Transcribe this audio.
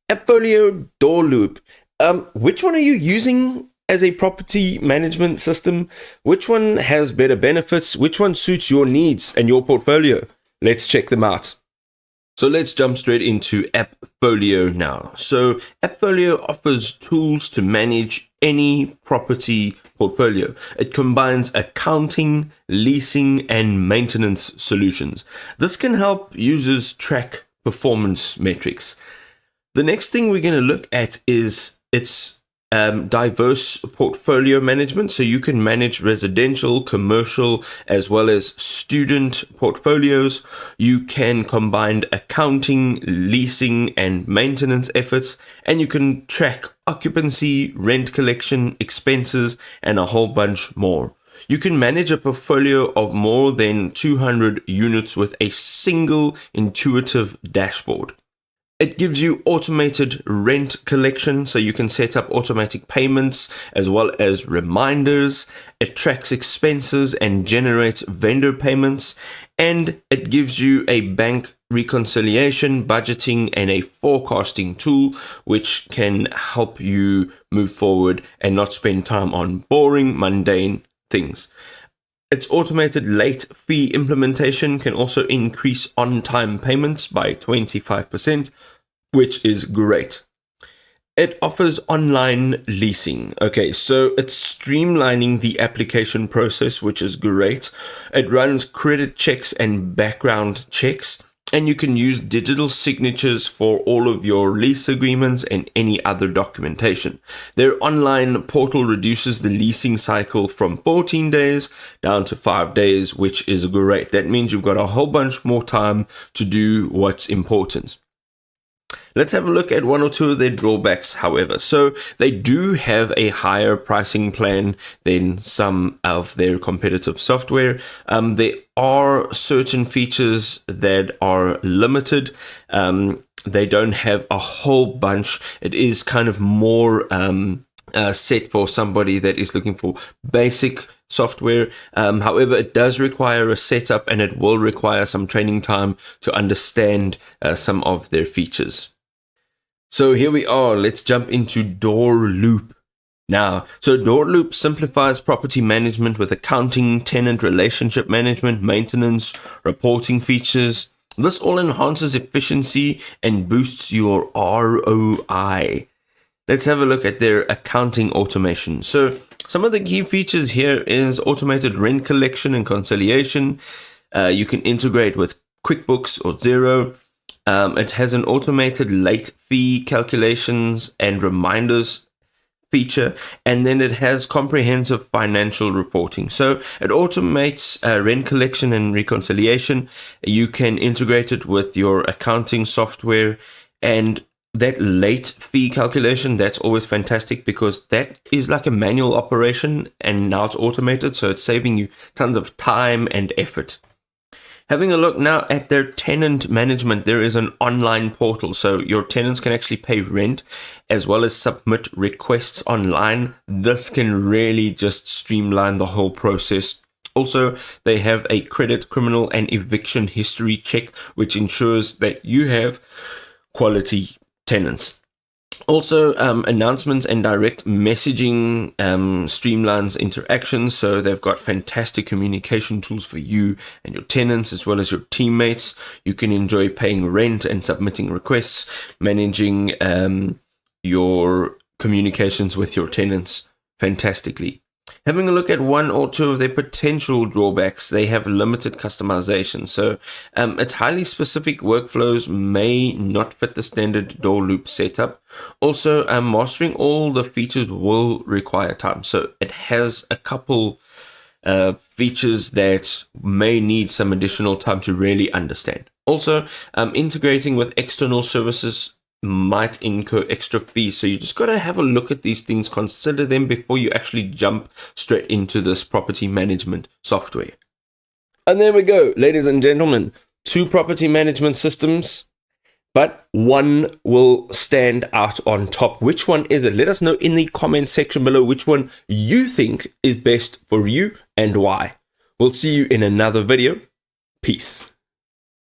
Appfolio Doorloop. Which one are you using as a property management system? Which one has better benefits? Which one suits your needs and your portfolio? Let's check them out. So let's jump straight into Appfolio now. So Appfolio offers tools to manage any property portfolio. It combines accounting, leasing, and maintenance solutions. This can help users track performance metrics. The next thing we're going to look at is its diverse portfolio management. So you can manage residential, commercial, as well as student portfolios. You can combine accounting, leasing, and maintenance efforts, and you can track occupancy, rent collection, expenses, and a whole bunch more. You can manage a portfolio of more than 200 units with a single intuitive dashboard. It gives you automated rent collection, so you can set up automatic payments as well as reminders. It tracks expenses and generates vendor payments, and it gives you a bank reconciliation, budgeting, and a forecasting tool which can help you move forward and not spend time on boring, mundane things. Its automated late fee implementation can also increase on-time payments by 25%, which is great. It offers online leasing. Okay, so it's streamlining the application process, which is great. It runs credit checks and background checks, and you can use digital signatures for all of your lease agreements and any other documentation. Their online portal reduces the leasing cycle from 14 days down to 5 days, which is great. That means you've got a whole bunch more time to do what's important. Let's have a look at one or two of their drawbacks, however. So they do have a higher pricing plan than some of their competitive software. There are certain features that are limited. They don't have a whole bunch. It is kind of more set for somebody that is looking for basic software. However, it does require a setup, and it will require some training time to understand some of their features. So here we are. Let's jump into Doorloop now. So Doorloop simplifies property management with accounting, tenant relationship management, maintenance, reporting features. This all enhances efficiency and boosts your ROI. Let's have a look at their accounting automation. So some of the key features here is automated rent collection and conciliation. You can integrate with QuickBooks or Xero. It has an automated late fee calculations and reminders feature, and then it has comprehensive financial reporting. So it automates rent collection and reconciliation. You can integrate it with your accounting software, and that late fee calculation, that's always fantastic because that is like a manual operation and now it's automated, so it's saving you tons of time and effort. Having a look now at their tenant management, there is an online portal, so your tenants can actually pay rent as well as submit requests online. This can really just streamline the whole process. Also, they have a credit, criminal, and eviction history check, which ensures that you have quality tenants. Also, announcements and direct messaging streamlines interactions. So they've got fantastic communication tools for you and your tenants as well as your teammates. You can enjoy paying rent and submitting requests, managing your communications with your tenants fantastically. Having a look at one or two of their potential drawbacks, they have limited customization. So its highly specific workflows may not fit the standard Doorloop setup. Also, mastering all the features will require time. So it has a couple features that may need some additional time to really understand. Also, integrating with external services might incur extra fees, so you just got to have a look at these things, consider them before you actually jump straight into this property management software. And there we go, ladies and gentlemen, 2 property management systems, but one will stand out on top. Which one is it? Let us know in the comment section below which one you think is best for you and why. We'll see you in another video. Peace.